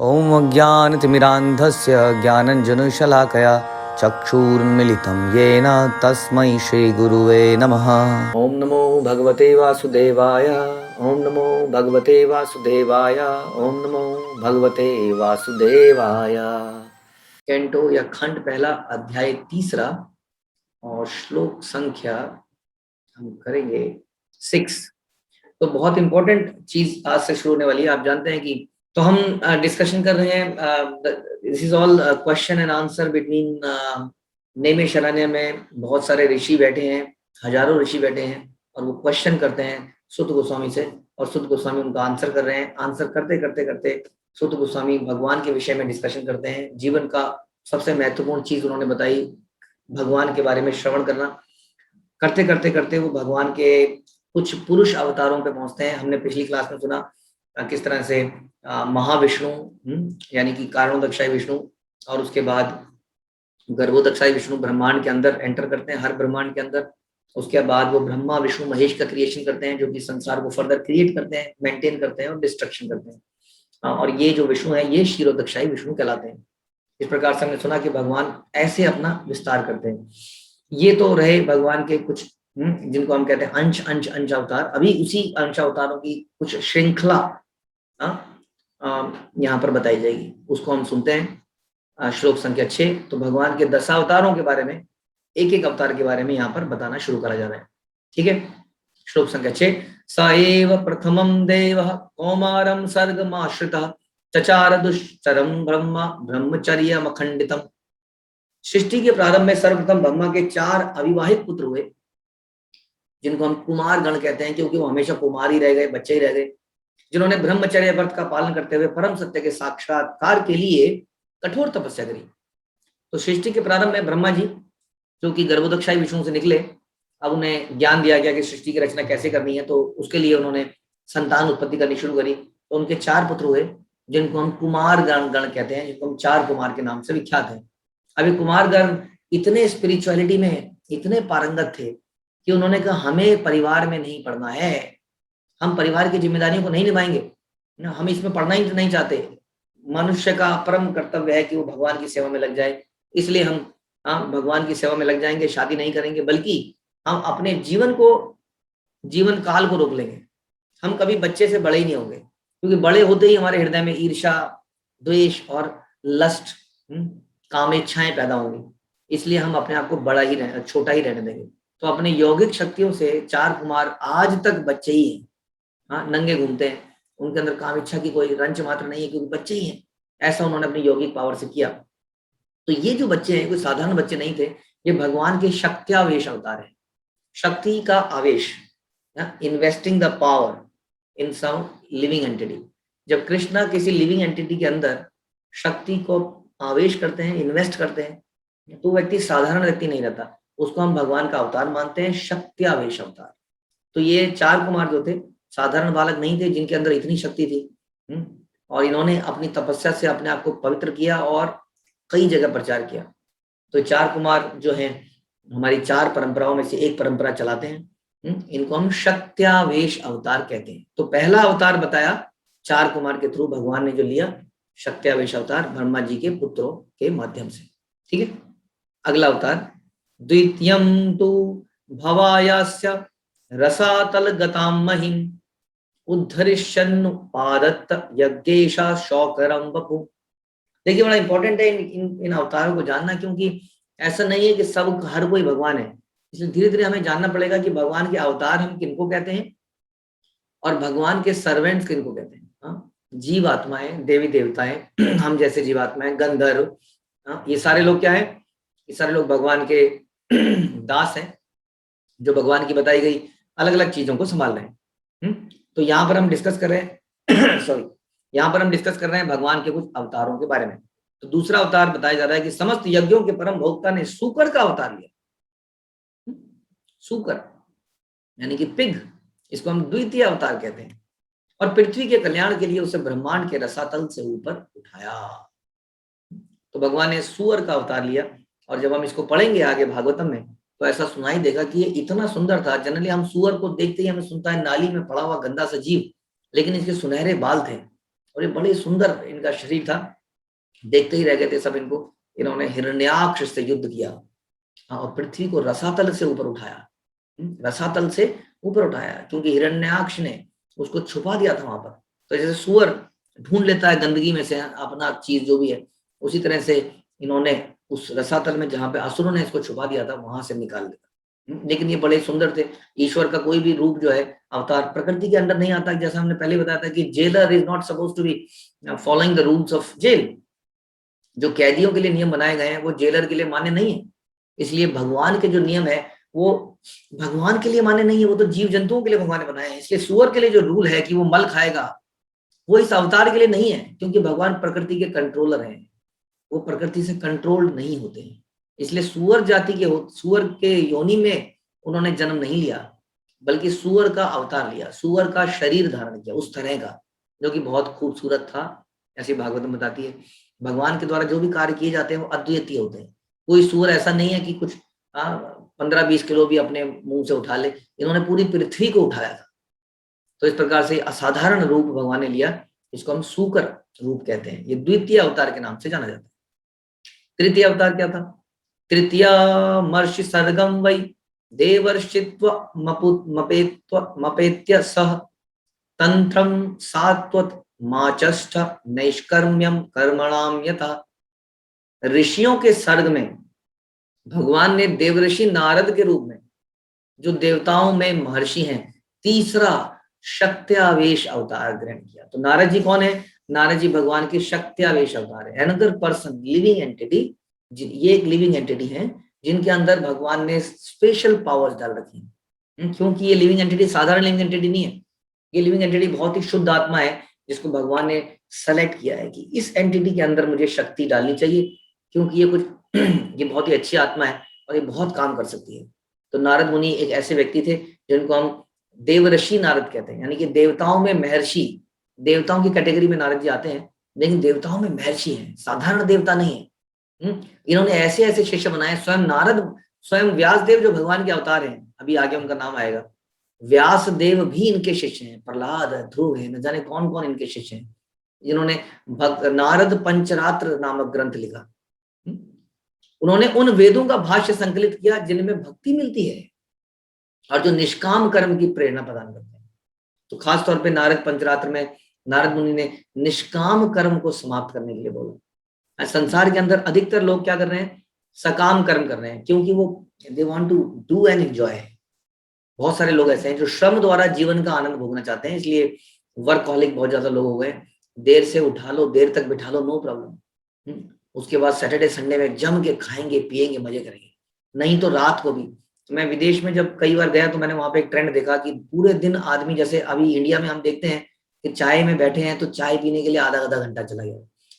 ॐ अज्ञानतिमिरान्धस्य ज्ञानञ्जनशलाकया चक्षुरुन्मिलितं येन तस्मै श्रीगुरुवे नमः। ॐ नमो भगवते वासुदेवाय। ॐ नमो भगवते वासुदेवाय। ॐ नमो भगवते वासुदेवाय। कैंटो या खंड पहला, अध्याय तीसरा और श्लोक संख्या हम करेंगे 6। तो बहुत इंपॉर्टेंट चीज आज से शुरू होने वाली है। आप जानते हैं कि तो हम डिस्कशन कर रहे हैं, this is all question and answer between नेमे शरण्य में बहुत सारे ऋषि बैठे हैं, हजारों ऋषि बैठे हैं और वो क्वेश्चन करते हैं सुत गोस्वामी से और सुत गोस्वामी उनका आंसर कर रहे हैं। आंसर करते करते करते सुत गोस्वामी भगवान के विषय में डिस्कशन करते हैं। जीवन का सबसे महत्वपूर्ण चीज उन्होंने बताई, भगवान के बारे में श्रवण करना। करते करते करते वो भगवान के कुछ पुरुष अवतारों पे पहुंचते हैं। हमने पिछली क्लास में सुना किस तरह से महाविष्णु यानी कि कारणोदक्षाई विष्णु और उसके बाद गर्भोदक्षाई विष्णु ब्रह्मांड के अंदर एंटर करते हैं, हर ब्रह्मांड के अंदर। उसके बाद वो ब्रह्मा विष्णु महेश का क्रिएशन करते हैं, जो कि संसार को फर्दर क्रिएट करते हैं, मेंटेन करते हैं और डिस्ट्रक्शन करते हैं। और ये जो विष्णु है ये क्षीरोदक्षाई विष्णु कहलाते हैं। इस प्रकार से हमने सुना कि भगवान ऐसे अपना विस्तार करते हैं। ये तो रहे भगवान के कुछ जिनको हम कहते हैं अंश अंश अंश अवतार। अभी उसी अंश अवतारों की कुछ श्रृंखला यहाँ पर बताई जाएगी, उसको हम सुनते हैं। श्लोक संख्या 6। तो भगवान के 10 अवतारों के बारे में, एक एक अवतार के बारे में यहाँ पर बताना शुरू करा जा रहा है। ठीक है, श्लोक संख्या 6। स एव प्रथमं देवः कौमारं सर्गमाश्रितः चचार दुश्चरं ब्रह्म ब्रह्मचर्यमखंडितम्। सृष्टि के प्रारंभ में सर्वप्रथम ब्रह्मा के 4 अविवाहित पुत्र हुए, जिनको हम कुमार गण कहते हैं, क्योंकि वो हमेशा कुमार ही रह गए, बच्चे ही रह गए, जिन्होंने ब्रह्मचर्य व्रत का पालन करते हुए परम सत्य के साक्षात्कार के लिए कठोर तपस्या करी। तो सृष्टि के प्रारंभ में ब्रह्मा जी, जो कि गर्भोदक्षाई विष्णु से निकले, अब उन्हें ज्ञान दिया गया कि सृष्टि की रचना कैसे करनी है। तो उसके लिए उन्होंने संतान उत्पत्ति करनी शुरू करी। तो उनके 4 पुत्र हुए, जिनको हम कुमार गण कहते हैं, जिनको हम 4 कुमार के नाम से विख्यात है। अभी कुमार गण इतने स्पिरिचुअलिटी में इतने पारंगत थे कि उन्होंने कहा हमें परिवार में नहीं पढ़ना है, हम परिवार की जिम्मेदारियों को नहीं निभाएंगे, हम इसमें पढ़ना ही नहीं चाहते। मनुष्य का परम कर्तव्य है कि वो भगवान की सेवा में लग जाए, इसलिए हम भगवान की सेवा में लग जाएंगे, शादी नहीं करेंगे, बल्कि हम अपने जीवन काल को रोक लेंगे। हम कभी बच्चे से बड़े ही नहीं होंगे, क्योंकि बड़े होते ही हमारे हृदय में ईर्ष्या, द्वेष और लस्ट, कामेच्छाएं पैदा होंगी। इसलिए हम अपने आप को छोटा ही रहने देंगे। तो अपने यौगिक शक्तियों से 4 कुमार आज तक बच्चे ही हैं, नंगे घूमते हैं, उनके अंदर काम इच्छा की कोई रंच मात्र नहीं है, क्योंकि बच्चे ही हैं। ऐसा उन्होंने अपनी यौगिक पावर से किया। तो ये जो बच्चे हैं कोई साधारण बच्चे नहीं थे, ये भगवान के शक्त्यावेश अवतार है। शक्ति का आवेश, investing the power in some living entity. जब कृष्णा किसी लिविंग एंटिटी के अंदर शक्ति को आवेश करते हैं, इन्वेस्ट करते हैं, तो व्यक्ति साधारण व्यक्ति नहीं रहता, उसको हम भगवान का अवतार मानते हैं, शक्त्यावेश अवतार। तो ये 4 कुमार जो थे साधारण बालक नहीं थे, जिनके अंदर इतनी शक्ति थी, और इन्होंने अपनी तपस्या से अपने आप को पवित्र किया और कई जगह प्रचार किया। तो 4 कुमार जो हैं हमारी 4 परंपराओं में से एक परंपरा चलाते हैं, इनको हम शक्त्यावेश अवतार कहते हैं। तो पहला अवतार बताया 4 कुमार के थ्रू भगवान ने जो लिया, शक्त्यावेश अवतार, ब्रह्मा जी के पुत्रों के माध्यम से। ठीक है, अगला अवतार द्वितीयं तु भवायास्य रसातल गताम महिम उद्धरिष्यन् पादत्त यज्ञेशा शौकरम वपु। देखिए, बड़ा इंपॉर्टेंट है इन अवतारों को जानना, क्योंकि ऐसा नहीं है कि सब हर कोई भगवान है। इसलिए धीरे धीरे हमें जानना पड़ेगा कि भगवान के अवतार हम किनको कहते हैं और भगवान के सर्वेंट्स किनको कहते हैं। जीव आत्माएं, देवी देवताएं, हम जैसे जीवात्माएं, गंधर्व, ये सारे लोग क्या है? ये सारे लोग भगवान के दास हैं, जो भगवान की बताई गई अलग अलग चीजों को संभाल रहे हैं। तो यहाँ पर हम डिस्कस कर रहे हैं यहाँ पर हम डिस्कस कर रहे हैं भगवान के कुछ अवतारों के बारे में। तो दूसरा अवतार बताया जा रहा है कि समस्त यज्ञों के परम भोक्ता ने सूकर का अवतार लिया। सूकर यानी कि पिग, इसको हम द्वितीय अवतार कहते हैं, और पृथ्वी के कल्याण के लिए उसे ब्रह्मांड के रसातल से ऊपर उठाया। तो भगवान ने सूअर का अवतार लिया, और जब हम इसको पढ़ेंगे आगे भागवतम में, तो ऐसा सुनाई देगा कि ये इतना सुंदर था। जनरली हम सूअर को देखते ही हमें सुनता है नाली में पड़ा हुआ गंदा सा जीव, लेकिन इसके सुनहरे बाल थे, और ये बड़े सुंदर इनका शरीर था, देखते ही रह गए थे सब इनको। इन्होंने हिरण्याक्ष से युद्ध किया और पृथ्वी को रसातल से ऊपर उठाया, रसातल से ऊपर उठाया, क्योंकि हिरण्याक्ष ने उसको छुपा दिया था वहां पर। तो जैसे सुअर ढूंढ लेता है गंदगी में से अपना चीज जो भी है, उसी तरह से इन्होंने उस रसातल में जहां पे असुरों ने इसको छुपा दिया था वहां से निकाल दिया। लेकिन ये बड़े सुंदर थे। ईश्वर का कोई भी रूप जो है अवतार प्रकृति के अंदर नहीं आता। जैसा हमने पहले बताया था कि jailer is not suppose to be following the rules of jail. जो कैदियों के लिए नियम बनाए गए हैं वो जेलर के लिए मान्य नहीं है। इसलिए भगवान के जो नियम है वो भगवान के लिए मान्य नहीं है, वो तो जीव जंतुओं के लिए भगवान ने बनाए हैं। इसलिए सुअर के लिए जो रूल है कि वो मल खाएगा, वो इस अवतार के लिए नहीं है, क्योंकि भगवान प्रकृति के कंट्रोलर हैं, वो प्रकृति से कंट्रोल नहीं होते हैं। इसलिए सुअर जाति के सुअर के योनि में उन्होंने जन्म नहीं लिया, बल्कि सुअर का अवतार लिया, सुअर का शरीर धारण किया उस तरह का, जो कि बहुत खूबसूरत था। ऐसी भागवत में बताती है भगवान के द्वारा जो भी कार्य किए जाते हैं वो अद्वितीय होते हैं। कोई सुअर ऐसा नहीं है कि कुछ 15-20 किलो भी अपने मुंह से उठा ले, इन्होंने पूरी पृथ्वी को उठाया था। तो इस प्रकार से असाधारण रूप भगवान ने लिया, इसको हम सूकर रूप कहते हैं। ये द्वितीय अवतार के नाम से जाना जाता है। तृतीय अवतार क्या था? तृतीय मर्षि सर्गम वै देवर्षित्व मपेत्य सह तंत्रम सात्वत माचष्ठ नैष्कर्म्यम कर्मणाम यथा। ऋषियों के सर्ग में भगवान ने देवऋषि नारद के रूप में, जो देवताओं में महर्षि हैं, तीसरा शक्त्यावेश अवतार ग्रहण किया। तो नारद जी कौन है? नारद जी भगवान के शक्त्यावेश अवतार है, अनदर पर्सन, लिविंग एंटिटी। ये एक लिविंग एंटिटी है जिनके अंदर भगवान ने स्पेशल पावर्स डाल रखी हैं, क्योंकि ये लिविंग एंटिटी साधारण लिविंग एंटिटी नहीं है। ये लिविंग एंटिटी बहुत ही शुद्ध आत्मा है, जिसको भगवान ने सेलेक्ट किया है कि इस एंटिटी के अंदर मुझे शक्ति डालनी चाहिए, क्योंकि ये कुछ ये बहुत ही अच्छी आत्मा है और ये बहुत काम कर सकती है। तो नारद मुनि एक ऐसे व्यक्ति थे जिनको हम देवऋषि नारद कहते हैं, यानी कि देवताओं में महर्षि। देवताओं की कैटेगरी में नारद जी आते हैं, लेकिन देवताओं में महर्षि हैं, साधारण देवता नहीं है। इन्होंने ऐसे ऐसे शिष्य बनाए। स्वयं नारद, स्वयं व्यास देव जो भगवान के अवतार हैं, अभी आगे उनका नाम आएगा, व्यास देव भी इनके शिष्य हैं। प्रहलाद है, ध्रुव है, न जाने कौन कौन इनके शिष्य हैं, जिन्होंने नारद पंचरात्र नामक ग्रंथ लिखा। उन्होंने उन वेदों का भाष्य संकलित किया जिनमें भक्ति मिलती है और जो निष्काम कर्म की प्रेरणा प्रदान करते हैं। तो खास तौर पे नारद पंचरात्र में नारद मुनि ने निष्काम कर्म को समाप्त करने के लिए बोला। संसार के अंदर अधिकतर लोग क्या कर रहे हैं? सकाम कर्म कर रहे हैं, क्योंकि वो they want to do and enjoy. बहुत सारे लोग ऐसे हैं जो श्रम द्वारा जीवन का आनंद भोगना चाहते हैं, इसलिए वर्कहॉलिक बहुत ज्यादा लोग हो गए। देर से उठा लो, देर तक बिठा लो, नो प्रॉब्लम। उसके बाद सैटरडे संडे में जम के खाएंगे, पिएंगे, मजे करेंगे। नहीं तो रात को भी। मैं विदेश में जब कई बार गया तो मैंने वहां पे एक ट्रेंड देखा कि पूरे दिन आदमी, जैसे अभी इंडिया में हम देखते हैं कि चाय में बैठे हैं तो चाय पीने के लिए आधा घंटा चला गया,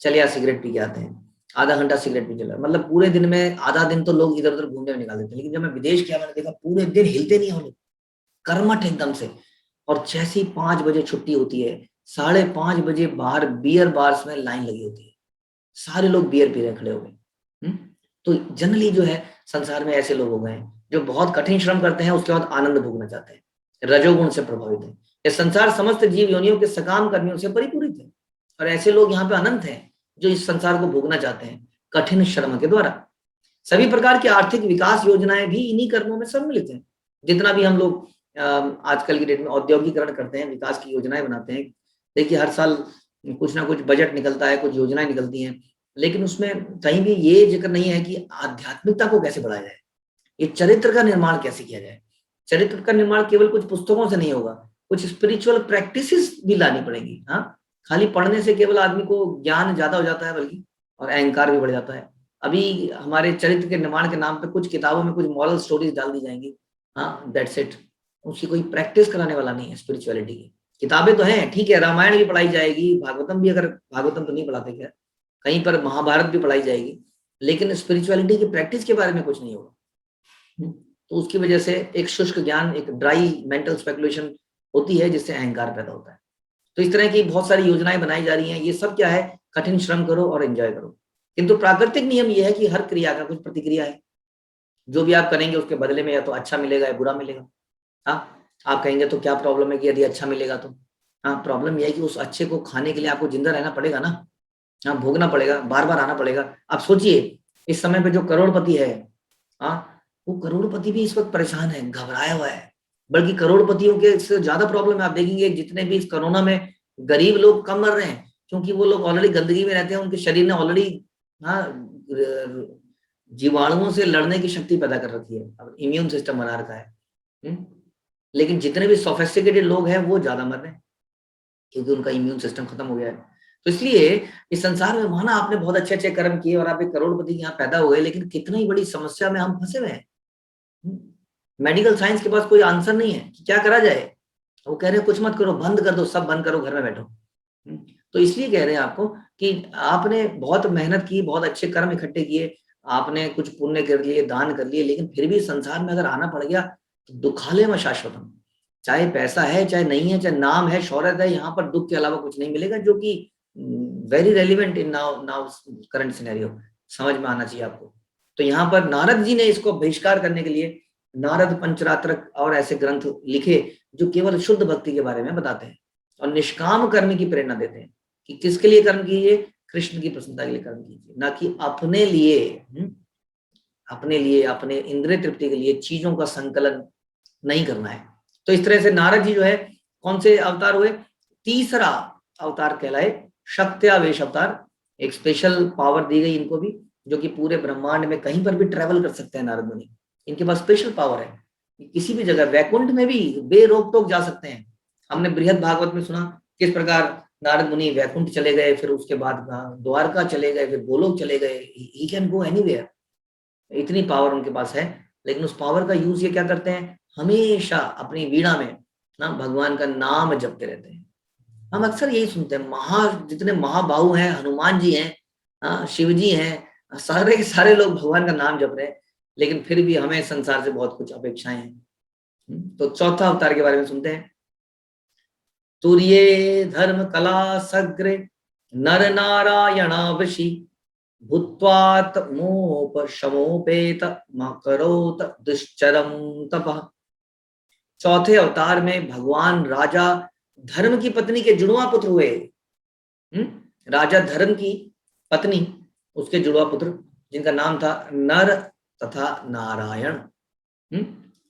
चले यार सिगरेट पी के आते हैं, आधा घंटा सिगरेट पी चला, मतलब पूरे दिन में आधा दिन तो लोग इधर उधर घूमने में निकाल देते हैं। लेकिन जब मैं विदेश गया मैंने देखा पूरे दिन हिलते नहीं हो, कर्मठ एकदम से। और जैसी 5 बजे छुट्टी होती है, 5:30 बजे बाहर बियर बार्स में लाइन लगी होती है, सारे लोग बियर पी रहे खड़े हो गए। तो जनरली जो है संसार में ऐसे लोग हो गए हैं जो बहुत कठिन श्रम करते हैं, उसके बाद आनंद भोगना चाहते हैं, रजोगुण से प्रभावित है। ये संसार समस्त जीव योनियों के सकाम कर्मियों से परिपूरित है, और ऐसे लोग यहाँ पे अनंत हैं जो इस संसार को भोगना चाहते हैं कठिन श्रम के द्वारा। सभी प्रकार की आर्थिक विकास योजनाएं भी इन्हीं कर्मों में सम्मिलित हैं। जितना भी हम लोग आजकल की डेट में औद्योगिकरण करते हैं, विकास की योजनाएं बनाते हैं, देखिए हर साल कुछ ना कुछ बजट निकलता है, कुछ योजनाएं निकलती हैं, लेकिन उसमें कहीं भी ये जिक्र नहीं है कि आध्यात्मिकता को कैसे बढ़ाया जाए, ये चरित्र का निर्माण कैसे किया जाए। चरित्र का निर्माण केवल कुछ पुस्तकों से नहीं होगा, कुछ स्पिरिचुअल प्रैक्टिसेस भी लानी पड़ेगी। हाँ, खाली पढ़ने से केवल आदमी को ज्ञान ज्यादा हो जाता है, बल्कि और अहंकार भी बढ़ जाता है। अभी हमारे चरित्र के निर्माण के नाम पे कुछ किताबों में कुछ मॉरल स्टोरीज डाल दी जाएंगी, हाँ दैट्स इट। उसकी कोई प्रैक्टिस कराने वाला नहीं है स्पिरिचुअलिटी की। किताबें तो हैं, ठीक है, रामायण भी पढ़ाई जाएगी, भागवतम भी, अगर भागवतम तो नहीं पढ़ाते क्या, कहीं पर महाभारत भी पढ़ाई जाएगी, लेकिन स्पिरिचुअलिटी की प्रैक्टिस के बारे में कुछ नहीं होगा। तो उसकी वजह से एक शुष्क ज्ञान, एक ड्राई मेंटल स्पेकुलेशन होती है, जिससे अहंकार पैदा होता है। तो इस तरह की बहुत सारी योजनाएं बनाई जा रही हैं। ये सब क्या है? कठिन श्रम करो और एंजॉय करो। किंतु प्राकृतिक नियम यह है कि हर क्रिया का कुछ प्रतिक्रिया है। जो भी आप करेंगे उसके बदले में या तो अच्छा मिलेगा या बुरा मिलेगा। हाँ, आप कहेंगे तो क्या प्रॉब्लम है कि यदि अच्छा मिलेगा तो, हाँ, प्रॉब्लम यह है कि उस अच्छे को खाने के लिए आपको जिंदा रहना पड़ेगा ना, हाँ, भोगना पड़ेगा, बार बार आना पड़ेगा। आप सोचिए इस समय पे जो करोड़पति है, हाँ, वो करोड़पति भी इस वक्त परेशान है, घबराया हुआ है। बल्कि करोड़पतियों के से ज्यादा प्रॉब्लम है। आप देखेंगे जितने भी इस कोरोना में गरीब लोग कम मर रहे हैं, क्योंकि वो लोग ऑलरेडी गंदगी में रहते हैं, उनके शरीर ने ऑलरेडी, हाँ, जीवाणुओं से लड़ने की शक्ति पैदा कर रखी है, अब इम्यून सिस्टम बना रखा है। लेकिन जितने भी सोफिस्टिकेटेड लोग हैं वो ज्यादा मर रहे हैं, क्योंकि उनका इम्यून सिस्टम खत्म हो गया है। तो इसलिए इस संसार में माना आपने बहुत अच्छे अच्छे कर्म किए और आप एक करोड़पति यहाँ पैदा हुए, लेकिन कितनी बड़ी समस्या में हम फंसे हुए हैं। मेडिकल साइंस के पास कोई आंसर नहीं है कि क्या करा जाए। वो कह रहे हैं कुछ मत करो, बंद कर दो, सब बंद करो, घर में बैठो। तो इसलिए कह रहे हैं आपको कि आपने बहुत मेहनत की, बहुत अच्छे कर्म इकट्ठे किए, आपने कुछ पुण्य कर लिए, दान कर लिए, लेकिन फिर भी संसार में अगर आना पड़ गया तो दुखालय में शाश्वतम। चाहे पैसा है, चाहे नहीं है, चाहे नाम है, शौहरत है, यहाँ पर दुख के अलावा कुछ नहीं मिलेगा, जो कि very relevant in now now current scenario. समझ में आना चाहिए आपको। तो यहाँ पर नारद जी ने इसको बहिष्कार करने के लिए नारद पंचरात्र और ऐसे ग्रंथ लिखे जो केवल शुद्ध भक्ति के बारे में बताते हैं और निष्काम कर्म की प्रेरणा देते हैं कि किसके लिए कर्म कीजिए, कृष्ण की प्रसन्नता के लिए कर्म कीजिए, ना कि अपने लिए। अपने लिए, अपने इंद्रिय तृप्ति के लिए चीजों का संकलन नहीं करना है। तो इस तरह से नारद जी जो है कौन से अवतार हुए, तीसरा अवतार कहलाए शक्त्यावेश अवतार। एक स्पेशल पावर दी गई इनको भी, जो कि पूरे ब्रह्मांड में कहीं पर भी ट्रेवल कर सकते हैं नारद मुनि। इनके पास स्पेशल पावर है, किसी भी जगह वैकुंठ में भी बेरोक टोक जा सकते हैं। हमने बृहद भागवत में सुना किस प्रकार नारद मुनि वैकुंठ चले गए, फिर उसके बाद द्वारका चले गए, फिर गोलोक चले गए। ही कैन गो एनीवेयर, इतनी पावर उनके पास है। लेकिन उस पावर का यूज ये क्या करते हैं, हमेशा अपनी वीणा में ना भगवान का नाम जपते रहते हैं। हम अक्सर यही सुनते हैं, जितने महाबाहु हैं, हनुमान जी हैं, शिव जी हैं, सारे के सारे लोग भगवान का नाम जप रहे हैं, लेकिन फिर भी हमें संसार से बहुत कुछ अपेक्षाएं हैं। तो चौथा अवतार के बारे में सुनते हैं। तुर्ये धर्म कला सग्रे नर नारायणा वृषि भूत्वात मोपशमोपेत मकरोत दुश्चरम तपः। चौथे अवतार में भगवान राजा धर्म की पत्नी के जुड़वा पुत्र हुए। राजा धर्म की पत्नी, उसके जुड़वा पुत्र, जिनका नाम था नर तथा नारायण,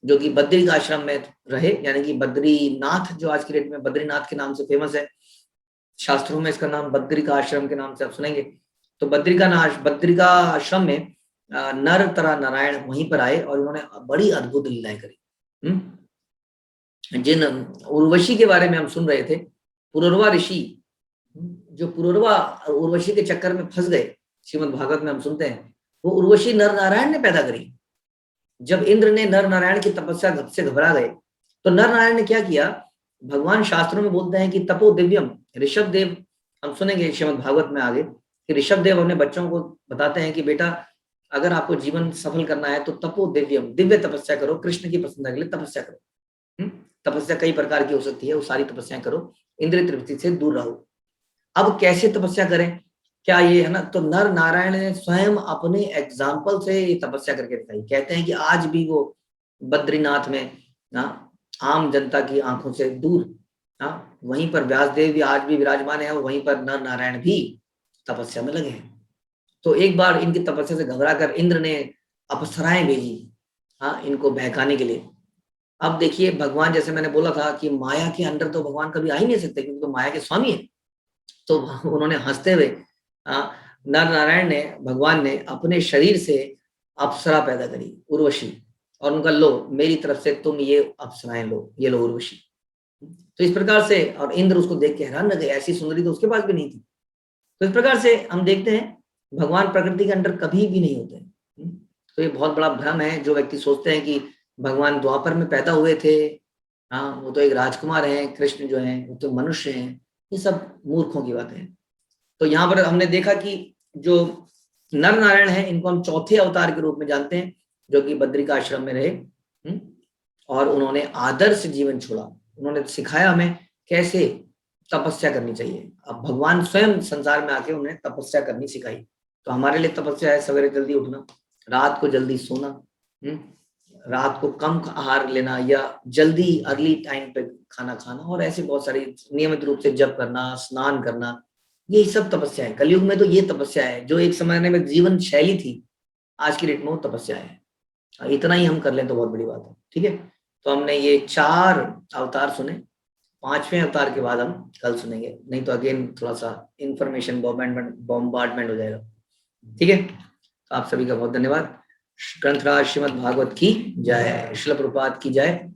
जो कि बद्री का आश्रम में रहे, यानी कि बद्रीनाथ, जो आज की डेट में बद्रीनाथ के नाम से फेमस है। शास्त्रों में इसका नाम बद्री का आश्रम के नाम से आप सुनेंगे। तो बद्री का आश्रम में नर तथा नारायण वहीं पर आए और उन्होंने बड़ी अद्भुत लीलाएं करी। जिन उर्वशी के बारे में हम सुन रहे थे, पुरुरवा ऋषि, जो पुरुरवा उर्वशी के चक्कर में फंस गए, श्रीमद् भागवत में हम सुनते हैं, वो उर्वशी नर नारायण ने पैदा करी। जब इंद्र ने नर नारायण की तपस्या से घबरा गए, तो नर नारायण ने क्या किया, भगवान शास्त्रों में बोलते हैं कि तपो दिव्यम, ऋषभ देव, हम सुनेंगे श्रीमद् भागवत में आगे कि ऋषभ देव अपने बच्चों को बताते हैं कि बेटा अगर आपको जीवन सफल करना है तो तपो दिव्यम, दिव्य तपस्या करो, कृष्ण की प्रसन्नता के लिए तपस्या करो। तपस्या कई प्रकार की हो सकती है, वो सारी तपस्या करो, इंद्रिय तृप्ति से दूर रहो। अब कैसे तपस्या करें, क्या ये है ना, तो नर नारायण ने स्वयं अपने एग्जाम्पल से ये तपस्या करके दिखाई। कहते हैं कि आज भी वो बद्रीनाथ में ना आम जनता की आंखों से दूर, वहीं पर व्यासदेव भी आज भी विराजमान है, वहीं पर नर नारायण भी तपस्या में लगे हैं। तो एक बार इनकी तपस्या से घबराकर इंद्र ने अप्सराएं भेजी, इनको बहकाने के लिए। अब देखिए भगवान, जैसे मैंने बोला था कि माया के अंदर तो भगवान कभी आ ही नहीं सकते, क्योंकि तो माया के स्वामी है। तो उन्होंने हंसते हुए नर नारायण ने, भगवान ने अपने शरीर से अप्सरा पैदा करी, उर्वशी, और उनका लो मेरी तरफ से तुम ये अप्सराएं लो, ये लो उर्वशी। तो इस प्रकार से, और इंद्र उसको देख के हैरान रह गए, ऐसी सुंदरी तो उसके पास भी नहीं थी। तो इस प्रकार से हम देखते हैं भगवान प्रकृति के अंदर कभी भी नहीं होते। तो ये बहुत बड़ा भ्रम है जो व्यक्ति सोचते हैं कि भगवान द्वापर में पैदा हुए थे, वो तो एक राजकुमार हैं, कृष्ण जो हैं वो तो मनुष्य हैं। ये सब मूर्खों की बात है। तो यहाँ पर हमने देखा कि जो नर नारायण है, इनको हम चौथे अवतार के रूप में जानते हैं, जो कि बद्री का आश्रम में रहे और उन्होंने आदर्श जीवन छोड़ा। उन्होंने सिखाया हमें कैसे तपस्या करनी चाहिए। अब भगवान स्वयं संसार में आके उन्हें तपस्या करनी सिखाई। तो हमारे लिए तपस्या है सवेरे जल्दी उठना, रात को जल्दी सोना, रात को कम आहार लेना या जल्दी अर्ली टाइम पे खाना खाना, और ऐसे बहुत सारी नियमित रूप से जप करना, स्नान करना, ये सब तपस्या है। कलयुग में तो ये तपस्या है, जो एक समय में जीवन शैली थी, आज की डेट में वो तपस्या है। इतना ही हम कर लें तो बहुत बड़ी बात है। ठीक है, तो हमने ये 4 अवतार सुने, 5वें अवतार के बाद हम कल सुनेंगे, नहीं तो अगेन थोड़ा सा इंफॉर्मेशन बॉम्बार्डमेंट हो जाएगा। ठीक है, तो आप सभी का बहुत धन्यवाद। ग्रंथराज श्रीमद् भागवत की जय, श्रील प्रभुपाद की जय।